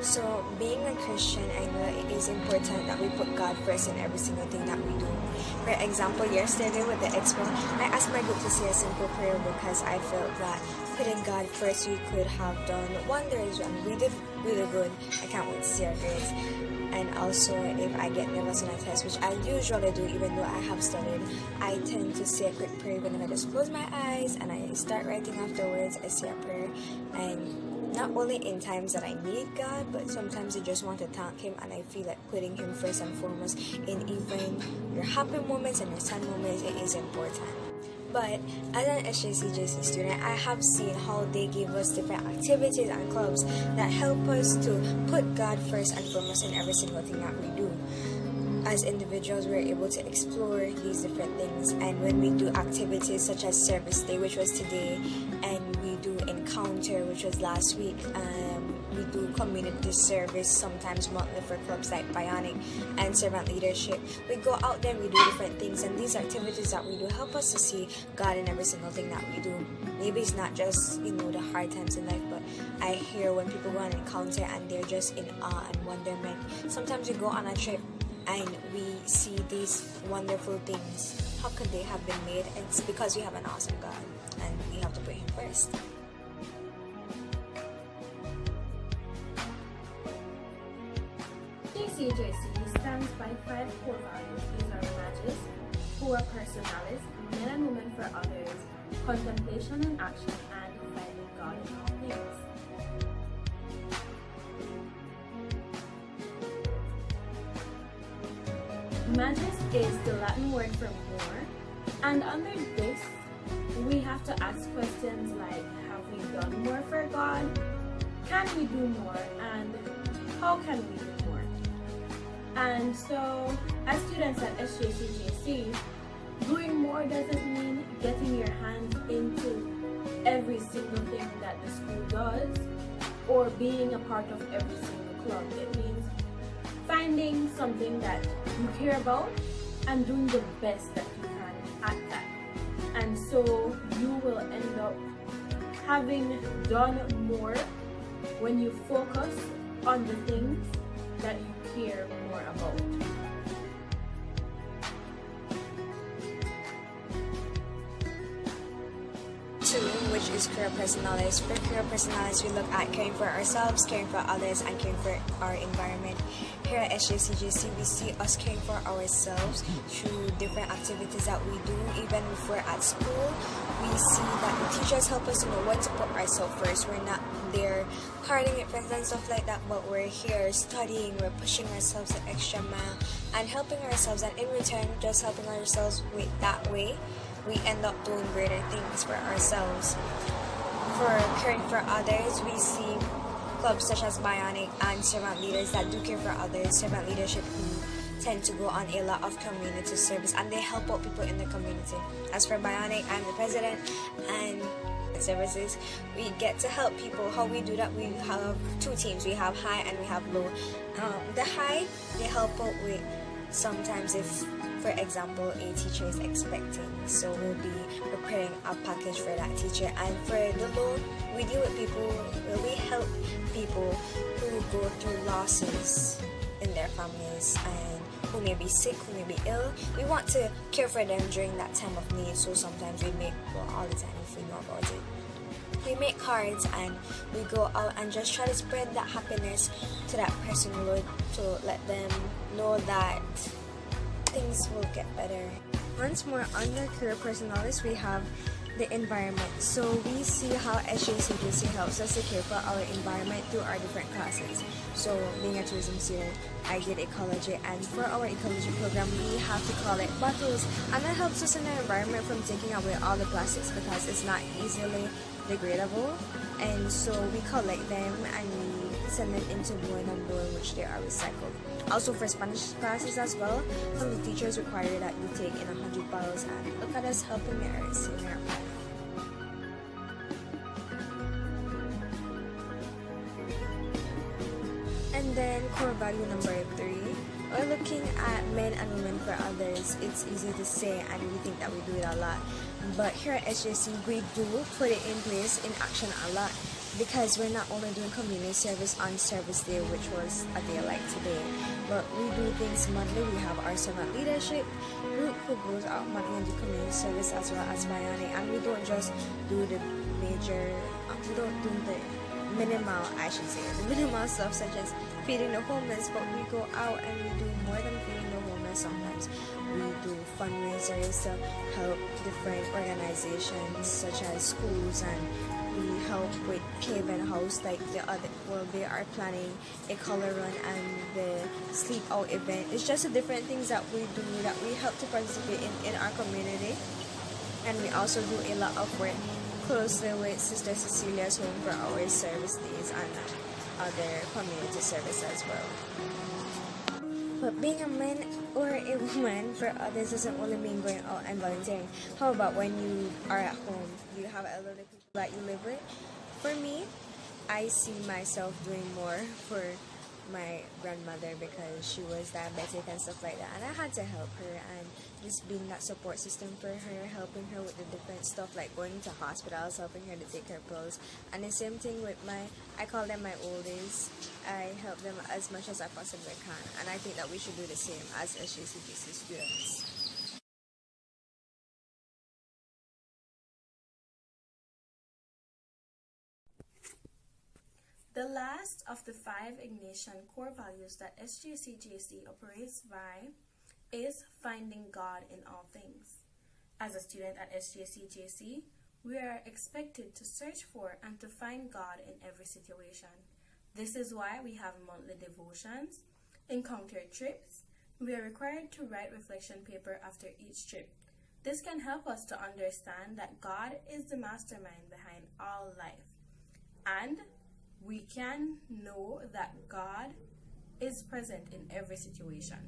So, being a Christian, I know it is important that we put God first in every single thing that we do. For example, yesterday with the expo, I asked my group to say a simple prayer because I felt that putting God first, we could have done wonders, and we did really good. I can't wait to see our grades. And also, if I get nervous on a test, which I usually do even though I have studied, I tend to say a quick prayer when I just close my eyes and I start writing afterwards. I say a prayer, and not only in times that I need God, but sometimes I just want to thank Him, and I feel like putting Him first and foremost in even your happy moments and your sad moments. It is important. But as an SJCJC student, I have seen how they give us different activities and clubs that help us to put God first and foremost in every single thing that we do. As individuals, we're able to explore these different things, and when we do activities such as Service Day, which was today, and we do Encounter, which was last week, we do community service sometimes monthly for clubs like Bionic and Servant Leadership. We go out there and we do different things, and these activities that we do help us to see God in every single thing that we do. Maybe it's not just, the hard times in life, but I hear when people go on Encounter and they're just in awe and wonderment. Sometimes we go on a trip and we see these wonderful things. How could they have been made? It's because we have an awesome God, and we have to put Him first. JCJC stands by 5 core values. These are Magis, Pura Personalis, Men and Women for Others, Contemplation and Action, and Finding God in All Things. Magis is the Latin word for more, and under this, we have to ask questions like, have we done more for God? Can we do more? And how can we do more? And so, as students at SJCJC, doing more doesn't mean getting your hands into every single thing that the school does or being a part of every single club. It means finding something that you care about and doing the best that you can at that. And so you will end up having done more when you focus on the things that you care more about. Two, which is Career Personalis. For Career Personalis, we look at caring for ourselves, caring for others, and caring for our environment. Here at SJCJC, we see us caring for ourselves through different activities that we do. Even if we're at school, we see that the teachers help us to know when to put ourselves first. We're not there partying with friends and stuff like that, but we're here studying, we're pushing ourselves the extra mile and helping ourselves, and in return, just helping ourselves with that way, we end up doing greater things for ourselves. For caring for others, we see clubs such as Bionic and Servant Leaders that do care for others. Servant Leadership who tend to go on a lot of community service, and they help out people in the community. As for Bionic, I'm the president, and services, we get to help people. How we do that, we have 2 teams. We have high and we have low. The high, they help out with sometimes if, for example, a teacher is expecting, so we'll be preparing a package for that teacher. And for the low, we deal with people, we help people who go through losses in their families and who may be sick, who may be ill. We want to care for them during that time of need, so sometimes we make, all the time if we know about it, we make cards and we go out and just try to spread that happiness to that person, Lord, to let them know that things will get better. Once more, under Career Personalis, we have the environment. So we see how SJCJC helps us to care for our environment through our different classes. So being a tourism student, I did ecology, and for our ecology program, we have to collect bottles, and that helps us in the environment from taking away all the plastics because it's not easily degradable, and so we collect them and we send them into Boy and Boy, which they are recycled. Also for Spanish classes as well, some of the teachers require that you take in 100 bottles, and look at us helping the earth, saving our planet. And then core value number 3, we're looking at men and women for others. It's easy to say, and we think that we do it a lot, But here at SJC, we do put it in place in action a lot, because we're not only doing community service on service day, which was a day like today, but we do things monthly. We have our servant leadership group who goes out monthly and do community service as well as bionic, and we don't just do the major, we don't do the minimal, I should say, the minimal stuff such as feeding the homeless, but we go out and we do more than feeding the homeless. Sometimes we do fundraisers to help different organizations such as schools, and we help with Paving House, like they are planning a color run and the sleep out event. It's just the different things that we do that we help to participate in our community. And we also do a lot of work closely with Sister Cecilia's home for our service days and other community service as well. But being a man or a woman for others doesn't only mean going out and volunteering. How about when you are at home? You have elderly people that you live with? For me, I see myself doing more for my grandmother because she was diabetic and stuff like that, and I had to help her, and just being that support system for her, helping her with the different stuff like going to hospitals, helping her to take her pills. And the same thing with I call them my oldies. I help them as much as I possibly can, and I think that we should do the same as SJCGC students. The last of the 5 Ignatian core values that SJCJC operates by is finding God in all things. As a student at SJCJC, we are expected to search for and to find God in every situation. This is why we have monthly devotions, encounter trips. We are required to write reflection paper after each trip. This can help us to understand that God is the mastermind behind all life, and we can know that God is present in every situation.